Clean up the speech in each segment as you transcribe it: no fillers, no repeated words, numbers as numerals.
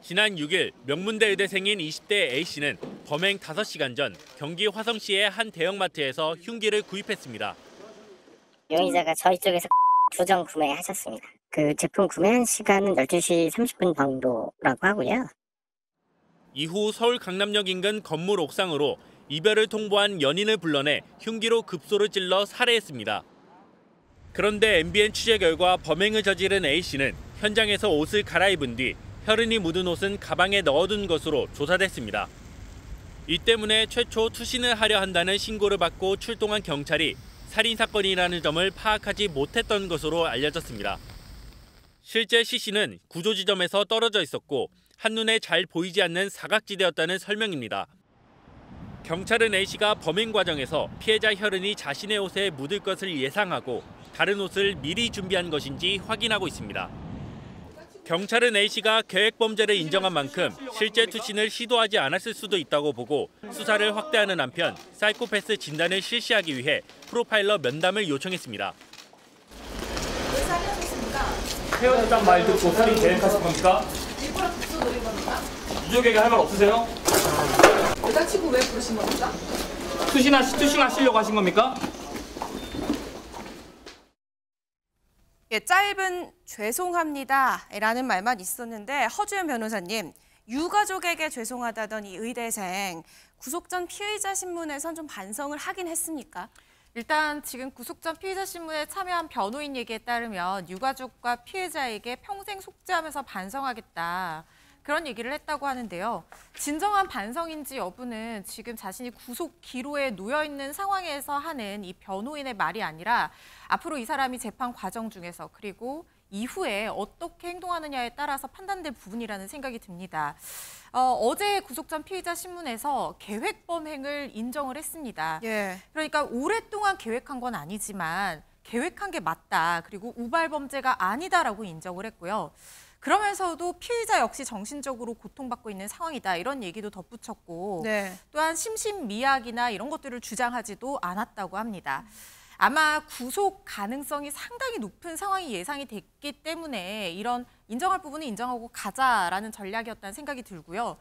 지난 6일 명문대 의대생인 20대 A씨는 범행 5시간 전 경기 화성시의 한 대형마트에서 흉기를 구입했습니다. 용의자가 저희 쪽에서 두정 구매하셨습니다. 그 제품 구매한 시간은 12시 30분 정도라고 하고요. 이후 서울 강남역 인근 건물 옥상으로 이별을 통보한 연인을 불러내 흉기로 급소를 찔러 살해했습니다. 그런데 MBN 취재 결과 범행을 저지른 A씨는 현장에서 옷을 갈아입은 뒤 혈흔이 묻은 옷은 가방에 넣어둔 것으로 조사됐습니다. 이 때문에 최초 투신을 하려 한다는 신고를 받고 출동한 경찰이 살인사건이라는 점을 파악하지 못했던 것으로 알려졌습니다. 실제 C씨는 구조 지점에서 떨어져 있었고 한눈에 잘 보이지 않는 사각지대였다는 설명입니다. 경찰은 A씨가 범행 과정에서 피해자 혈흔이 자신의 옷에 묻을 것을 예상하고 다른 옷을 미리 준비한 것인지 확인하고 있습니다. 경찰은 A씨가 계획 범죄를 인정한 만큼 실제 투신을 시도하지 않았을 수도 있다고 보고 수사를 확대하는 한편 사이코패스 진단을 실시하기 위해 프로파일러 면담을 요청했습니다. 왜 살인하셨습니까? 헤어졌단 말 듣고 살인 계획하실 겁니까? 일부러 국수 노린 겁니까? 유족에게 할 말 없으세요? 여자친구 왜 부르신 겁니까? 투신하시려고 하신 겁니까? 예, 짧은 죄송합니다라는 말만 있었는데 허주연 변호사님, 유가족에게 죄송하다던 이 의대생 구속 전 피의자 신문에선 좀 반성을 하긴 했습니까? 일단 지금 구속 전 피의자 신문에 참여한 변호인 얘기에 따르면 유가족과 피해자에게 평생 속죄하면서 반성하겠다. 그런 얘기를 했다고 하는데요. 진정한 반성인지 여부는 지금 자신이 구속 기로에 놓여 있는 상황에서 하는 이 변호인의 말이 아니라 앞으로 이 사람이 재판 과정 중에서 그리고 이후에 어떻게 행동하느냐에 따라서 판단될 부분이라는 생각이 듭니다. 어제 구속 전 피의자 신문에서 계획 범행을 인정을 했습니다. 예. 그러니까 오랫동안 계획한 건 아니지만 계획한 게 맞다. 그리고 우발 범죄가 아니다라고 인정을 했고요. 그러면서도 피의자 역시 정신적으로 고통받고 있는 상황이다. 이런 얘기도 덧붙였고 네. 또한 심신미약이나 이런 것들을 주장하지도 않았다고 합니다. 아마 구속 가능성이 상당히 높은 상황이 예상이 됐기 때문에 이런 인정할 부분은 인정하고 가자라는 전략이었다는 생각이 들고요.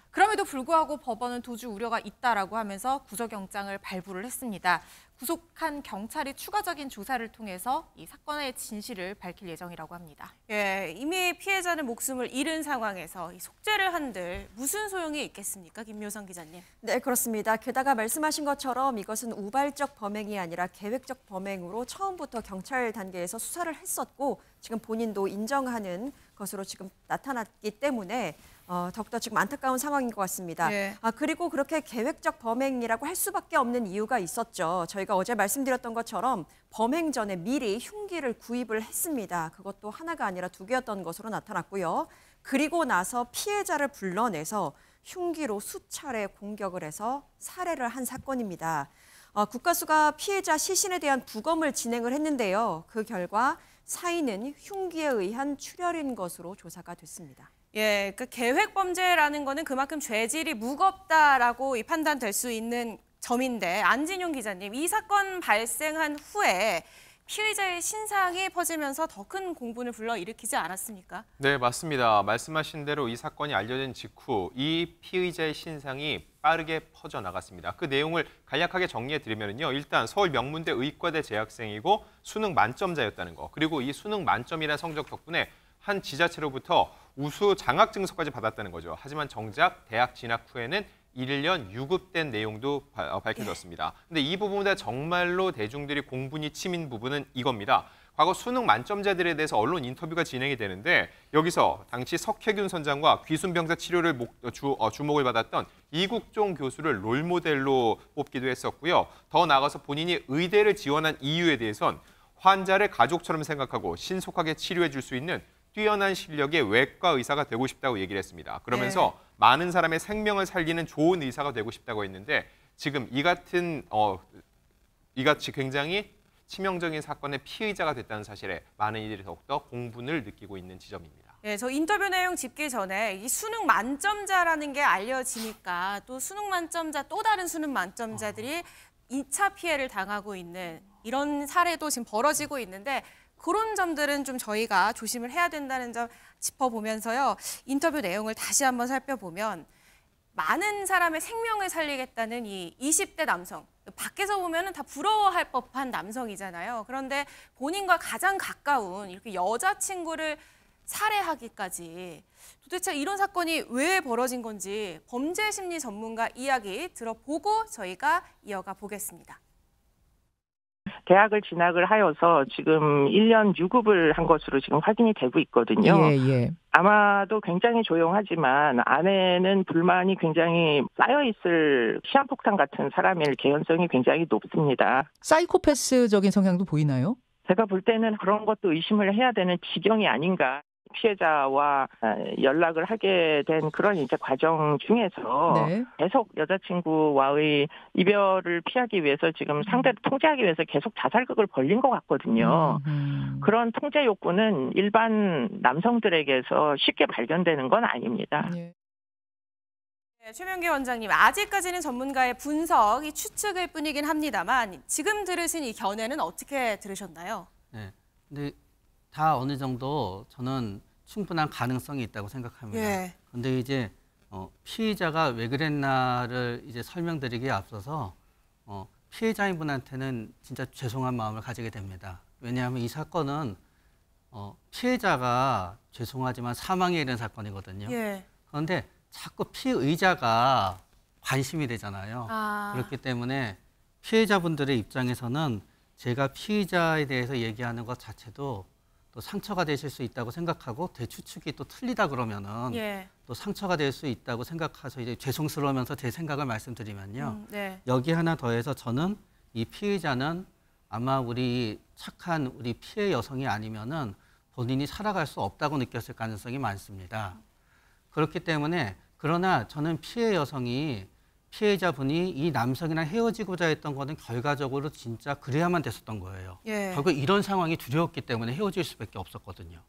그럼에도 불구하고 법원은 도주 우려가 있다라고 하면서 구속영장을 발부를 했습니다. 구속한 경찰이 추가적인 조사를 통해서 이 사건의 진실을 밝힐 예정이라고 합니다. 예, 이미 피해자는 목숨을 잃은 상황에서 이 속죄를 한들 무슨 소용이 있겠습니까? 김묘성 기자님. 네, 그렇습니다. 게다가 말씀하신 것처럼 이것은 우발적 범행이 아니라 계획적 범행으로 처음부터 경찰 단계에서 수사를 했었고 지금 본인도 인정하는 것으로 지금 나타났기 때문에 더욱더 지금 안타까운 상황인 것 같습니다. 네. 그리고 그렇게 계획적 범행이라고 할 수밖에 없는 이유가 있었죠. 저희가 어제 말씀드렸던 것처럼 범행 전에 미리 흉기를 구입을 했습니다. 그것도 하나가 아니라 2개였던 것으로 나타났고요. 그리고 나서 피해자를 불러내서 흉기로 수차례 공격을 해서 살해를 한 사건입니다. 국가수가 피해자 시신에 대한 부검을 진행을 했는데요. 그 결과 사인은 흉기에 의한 출혈인 것으로 조사가 됐습니다. 예, 그 계획 범죄라는 거는 그만큼 죄질이 무겁다라고 판단될 수 있는 점인데 안진용 기자님, 이 사건 발생한 후에 피의자의 신상이 퍼지면서 더 큰 공분을 불러일으키지 않았습니까? 네, 맞습니다. 말씀하신 대로 이 사건이 알려진 직후 이 피의자의 신상이 빠르게 퍼져나갔습니다. 그 내용을 간략하게 정리해드리면요. 일단 서울 명문대 의과대 재학생이고 수능 만점자였다는 거. 그리고 이 수능 만점이라는 성적 덕분에 한 지자체로부터 우수 장학 증서까지 받았다는 거죠. 하지만 정작 대학 진학 후에는 1년 유급된 내용도 밝혀졌습니다. 근데 이 부분보다 정말로 대중들이 공분이 치민 부분은 이겁니다. 과거 수능 만점자들에 대해서 언론 인터뷰가 진행이 되는데 여기서 당시 석혜균 선장과 귀순병사 치료를 주목을 받았던 이국종 교수를 롤모델로 뽑기도 했었고요. 더 나아가서 본인이 의대를 지원한 이유에 대해선 환자를 가족처럼 생각하고 신속하게 치료해 줄 수 있는 뛰어난 실력의 외과 의사가 되고 싶다고 얘기를 했습니다. 그러면서 많은 사람의 생명을 살리는 좋은 의사가 되고 싶다고 했는데 지금 이같이 굉장히 치명적인 사건의 피의자가 됐다는 사실에 많은 이들이 더욱더 공분을 느끼고 있는 지점입니다. 예, 저 인터뷰 내용 짚기 전에 이 수능 만점자라는 게 알려지니까 또 수능 만점자, 또 다른 수능 만점자들이 2차 피해를 당하고 있는 이런 사례도 지금 벌어지고 있는데 그런 점들은 좀 저희가 조심을 해야 된다는 점 짚어보면서요. 인터뷰 내용을 다시 한번 살펴보면 많은 사람의 생명을 살리겠다는 이 20대 남성, 밖에서 보면 다 부러워할 법한 남성이잖아요. 그런데 본인과 가장 가까운 이렇게 여자친구를 살해하기까지 도대체 이런 사건이 왜 벌어진 건지 범죄 심리 전문가 이야기 들어보고 저희가 이어가 보겠습니다. 대학을 진학을 하여서 지금 1년 유급을 한 것으로 지금 확인이 되고 있거든요. 예. 아마도 굉장히 조용하지만 안에는 불만이 굉장히 쌓여있을 시한폭탄 같은 사람일 개연성이 굉장히 높습니다. 사이코패스적인 성향도 보이나요? 제가 볼 때는 그런 것도 의심을 해야 되는 지경이 아닌가. 피해자와 연락을 하게 된 그런 이제 과정 중에서 네. 계속 여자친구와의 이별을 피하기 위해서 지금 상대를 통제하기 위해서 계속 자살극을 벌린 것 같거든요. 그런 통제 욕구는 일반 남성들에게서 쉽게 발견되는 건 아닙니다. 예. 네, 최명기 원장님, 아직까지는 전문가의 분석이 추측일 뿐이긴 합니다만 지금 들으신 이 견해는 어떻게 들으셨나요? 네, 근데 다 어느 정도 저는 충분한 가능성이 있다고 생각합니다. 예. 근데 이제 피의자가 왜 그랬나를 이제 설명드리기에 앞서서 피해자인 분한테는 진짜 죄송한 마음을 가지게 됩니다. 왜냐하면 이 사건은 피해자가 죄송하지만 사망에 이른 사건이거든요. 예. 그런데 자꾸 피의자가 관심이 되잖아요. 그렇기 때문에 피해자분들의 입장에서는 제가 피의자에 대해서 얘기하는 것 자체도 또 상처가 되실 수 있다고 생각하고 대추측이 또 틀리다 그러면은 예. 또 상처가 될 수 있다고 생각해서 이제 죄송스러우면서 제 생각을 말씀드리면요. 네. 여기 하나 더해서 저는 이 피해자는 아마 우리 착한 우리 피해 여성이 아니면은 본인이 살아갈 수 없다고 느꼈을 가능성이 많습니다. 그렇기 때문에 그러나 저는 피해 여성이 피해자분이 이 남성이랑 헤어지고자 했던 거는 결과적으로 진짜 그래야만 됐었던 거예요. 예. 결국 이런 상황이 두려웠기 때문에 헤어질 수밖에 없었거든요.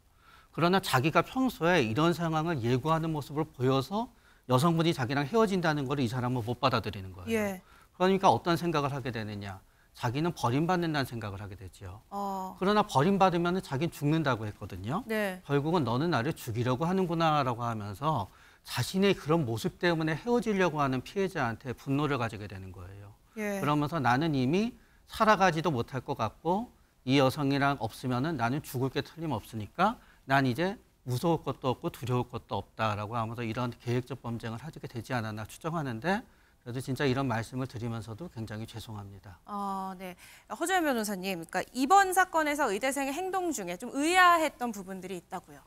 그러나 자기가 평소에 이런 상황을 예고하는 모습을 보여서 여성분이 자기랑 헤어진다는 걸 이 사람은 못 받아들이는 거예요. 예. 그러니까 어떤 생각을 하게 되느냐. 자기는 버림받는다는 생각을 하게 되죠. 그러나 버림받으면 자기는 죽는다고 했거든요. 네. 결국은 너는 나를 죽이려고 하는구나라고 하면서 자신의 그런 모습 때문에 헤어지려고 하는 피해자한테 분노를 가지게 되는 거예요. 예. 그러면서 나는 이미 살아가지도 못할 것 같고 이 여성이랑 없으면은 나는 죽을 게 틀림없으니까 난 이제 무서울 것도 없고 두려울 것도 없다라고 하면서 이런 계획적 범죄를 하게 되지 않았나 추정하는데 그래도 진짜 이런 말씀을 드리면서도 굉장히 죄송합니다. 네. 허재현 변호사님, 그러니까 이번 사건에서 의대생의 행동 중에 좀 의아했던 부분들이 있다고요.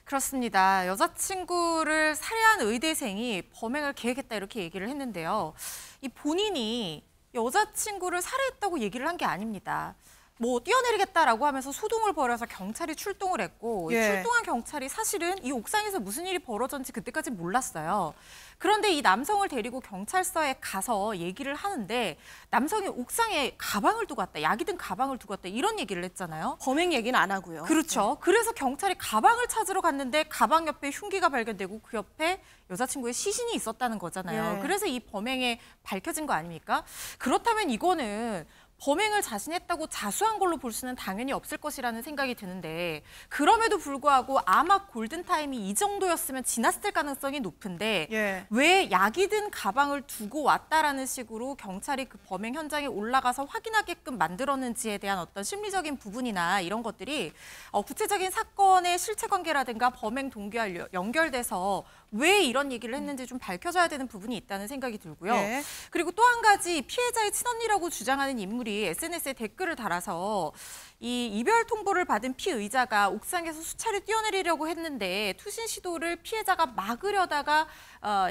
그렇습니다. 여자친구를 살해한 의대생이 범행을 계획했다 이렇게 얘기를 했는데요. 이 본인이 여자친구를 살해했다고 얘기를 한 게 아닙니다. 뭐 뛰어내리겠다라고 하면서 소동을 벌여서 경찰이 출동을 했고 예. 출동한 경찰이 사실은 이 옥상에서 무슨 일이 벌어졌는지 그때까지 몰랐어요. 그런데 이 남성을 데리고 경찰서에 가서 얘기를 하는데 남성이 옥상에 가방을 두고 왔다, 약이 든 가방을 두고 왔다 이런 얘기를 했잖아요. 범행 얘기는 안 하고요. 그렇죠. 그래서 경찰이 가방을 찾으러 갔는데 가방 옆에 흉기가 발견되고 그 옆에 여자친구의 시신이 있었다는 거잖아요. 예. 그래서 이 범행에 밝혀진 거 아닙니까? 그렇다면 이거는 범행을 자신이 했다고 자수한 걸로 볼 수는 당연히 없을 것이라는 생각이 드는데 그럼에도 불구하고 아마 골든타임이 이 정도였으면 지났을 가능성이 높은데 예. 왜 약이 든 가방을 두고 왔다라는 식으로 경찰이 그 범행 현장에 올라가서 확인하게끔 만들었는지에 대한 어떤 심리적인 부분이나 이런 것들이 구체적인 사건의 실체관계라든가 범행 동기와 연결돼서 왜 이런 얘기를 했는지 좀 밝혀져야 되는 부분이 있다는 생각이 들고요. 네. 그리고 또 한 가지 피해자의 친언니라고 주장하는 인물이 SNS에 댓글을 달아서 이 이별 통보를 받은 피의자가 옥상에서 수차례 뛰어내리려고 했는데 투신 시도를 피해자가 막으려다가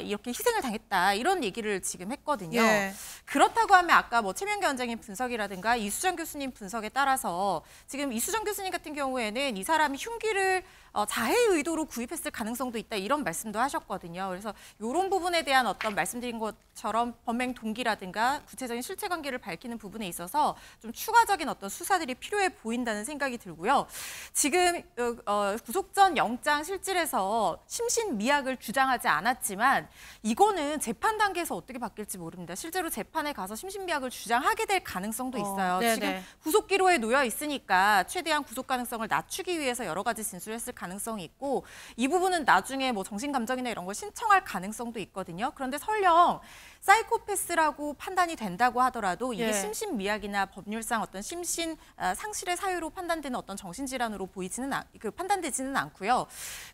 이렇게 희생을 당했다 이런 얘기를 지금 했거든요. 예. 그렇다고 하면 아까 뭐 최명기 원장님 분석이라든가 이수정 교수님 분석에 따라서 지금 이수정 교수님 같은 경우에는 이 사람이 흉기를 자해 의도로 구입했을 가능성도 있다 이런 말씀도 하셨거든요. 그래서 이런 부분에 대한 어떤 말씀드린 것처럼 범행 동기라든가 구체적인 실체관계를 밝히는 부분에 있어서 좀 추가적인 어떤 수사들이 필요해 보인다는 생각이 들고요. 지금 구속전 영장 실질에서 심신미약을 주장하지 않았지만 이거는 재판 단계에서 어떻게 바뀔지 모릅니다. 실제로 재판에 가서 심신미약을 주장하게 될 가능성도 있어요. 지금 구속기로에 놓여 있으니까 최대한 구속 가능성을 낮추기 위해서 여러 가지 진술을 했을 가능성이 있고 이 부분은 나중에 뭐 정신감정이나 이런 걸 신청할 가능성도 있거든요. 그런데 설령 사이코패스라고 판단이 된다고 하더라도 이게 심신미약이나 법률상 어떤 심신 상실의 사유로 판단되는 어떤 정신질환으로 판단되지는 않고요.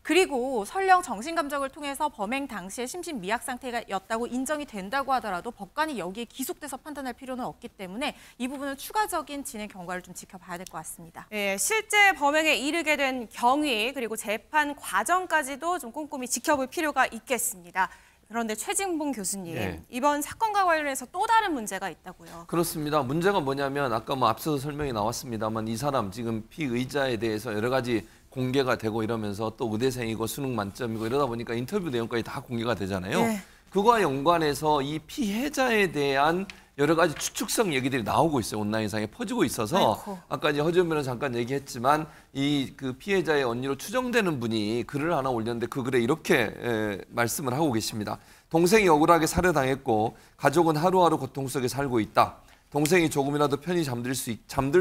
그리고 설령 정신감정을 통해서 범행 당시에 심신미약 상태였다고 인정이 된다고 하더라도 법관이 여기에 기속돼서 판단할 필요는 없기 때문에 이 부분은 추가적인 진행 경과를 좀 지켜봐야 될 것 같습니다. 예, 실제 범행에 이르게 된 경위 그리고 재판 과정까지도 좀 꼼꼼히 지켜볼 필요가 있겠습니다. 그런데 최진봉 교수님, 이번 사건과 관련해서 또 다른 문제가 있다고요? 그렇습니다. 문제가 뭐냐면 아까 뭐 앞서서 설명이 나왔습니다만 이 사람 지금 피의자에 대해서 여러 가지 공개가 되고 이러면서 또 의대생이고 수능 만점이고 이러다 보니까 인터뷰 내용까지 다 공개가 되잖아요. 그거와 연관해서 이 피해자에 대한 여러 가지 추측성 얘기들이 나오고 있어요. 온라인상에 퍼지고 있어서 아까 이제 허지원 변호사 잠깐 얘기했지만 이 그 피해자의 언니로 추정되는 분이 글을 하나 올렸는데 그 글에 이렇게 말씀을 하고 계십니다. 동생이 억울하게 살해당했고 가족은 하루하루 고통 속에 살고 있다. 동생이 조금이라도 편히 잠들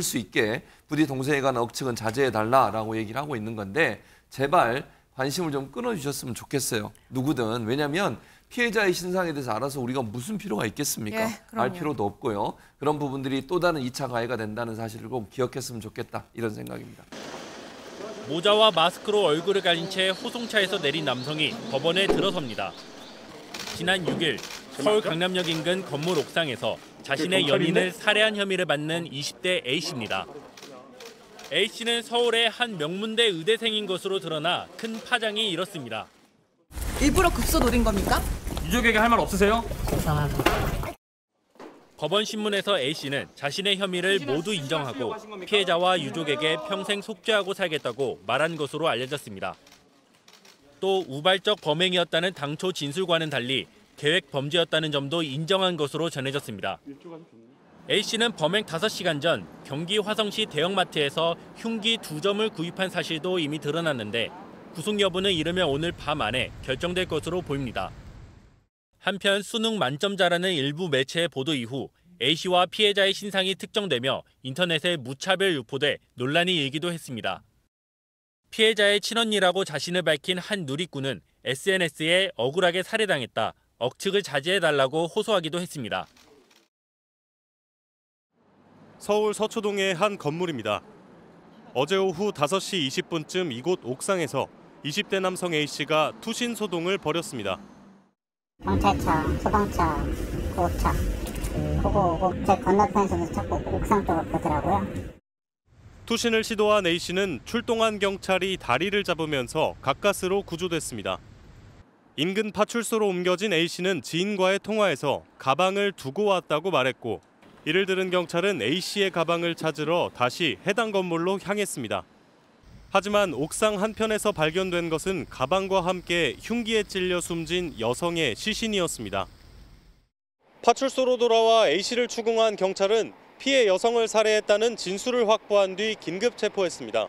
수 있게 부디 동생에 관한 억측은 자제해달라라고 얘기를 하고 있는 건데 제발 관심을 좀 끊어주셨으면 좋겠어요. 누구든. 왜냐하면 피해자의 신상에 대해서 알아서 우리가 무슨 필요가 있겠습니까? 알 필요도 없고요. 그런 부분들이 또 다른 2차 가해가 된다는 사실을 꼭 기억했으면 좋겠다. 이런 생각입니다. 모자와 마스크로 얼굴을 가린 채 호송차에서 내린 남성이 법원에 들어섭니다. 지난 6일 서울 강남역 인근 건물 옥상에서 자신의 연인을 살해한 혐의를 받는 20대 A씨입니다. A씨는 서울의 한 명문대 의대생인 것으로 드러나 큰 파장이 일었습니다. 일부러 급소 노린 겁니까? 유족에게 할 말 없으세요? 법원 신문에서 A씨는 자신의 혐의를 모두 인정하고 피해자와 유족에게 평생 속죄하고 살겠다고 말한 것으로 알려졌습니다. 또 우발적 범행이었다는 당초 진술과는 달리 계획 범죄였다는 점도 인정한 것으로 전해졌습니다. A씨는 범행 5시간 전 경기 화성시 대형마트에서 흉기 2점을 구입한 사실도 이미 드러났는데 구속 여부는 이르면 오늘 밤 안에 결정될 것으로 보입니다. 한편 수능 만점자라는 일부 매체의 보도 이후 A씨와 피해자의 신상이 특정되며 인터넷에 무차별 유포돼 논란이 일기도 했습니다. 피해자의 친언니라고 자신을 밝힌 한 누리꾼은 SNS에 억울하게 살해당했다, 억측을 자제해달라고 호소하기도 했습니다. 서울 서초동의 한 건물입니다. 어제 오후 5시 20분쯤 이곳 옥상에서 20대 남성 A씨가 투신 소동을 벌였습니다. 경찰차, 소방차, 구급차 보고 오고 제 건너편에서도 자꾸 옥상 쪽을 보더라고요. 투신을 시도한 A씨는 출동한 경찰이 다리를 잡으면서 가까스로 구조됐습니다. 인근 파출소로 옮겨진 A씨는 지인과의 통화에서 가방을 두고 왔다고 말했고 이를 들은 경찰은 A씨의 가방을 찾으러 다시 해당 건물로 향했습니다. 하지만 옥상 한편에서 발견된 것은 가방과 함께 흉기에 찔려 숨진 여성의 시신이었습니다. 파출소로 돌아와 A씨를 추궁한 경찰은 피해 여성을 살해했다는 진술을 확보한 뒤 긴급 체포했습니다.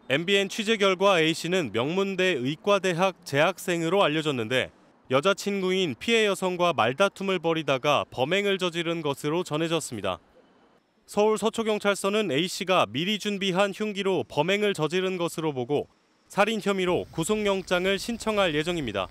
MBN 취재 결과 A씨는 명문대 의과대학 재학생으로 알려졌는데 여자친구인 피해 여성과 말다툼을 벌이다가 범행을 저지른 것으로 전해졌습니다. 서울 서초경찰서는 A씨가 미리 준비한 흉기로 범행을 저지른 것으로 보고 살인 혐의로 구속영장을 신청할 예정입니다.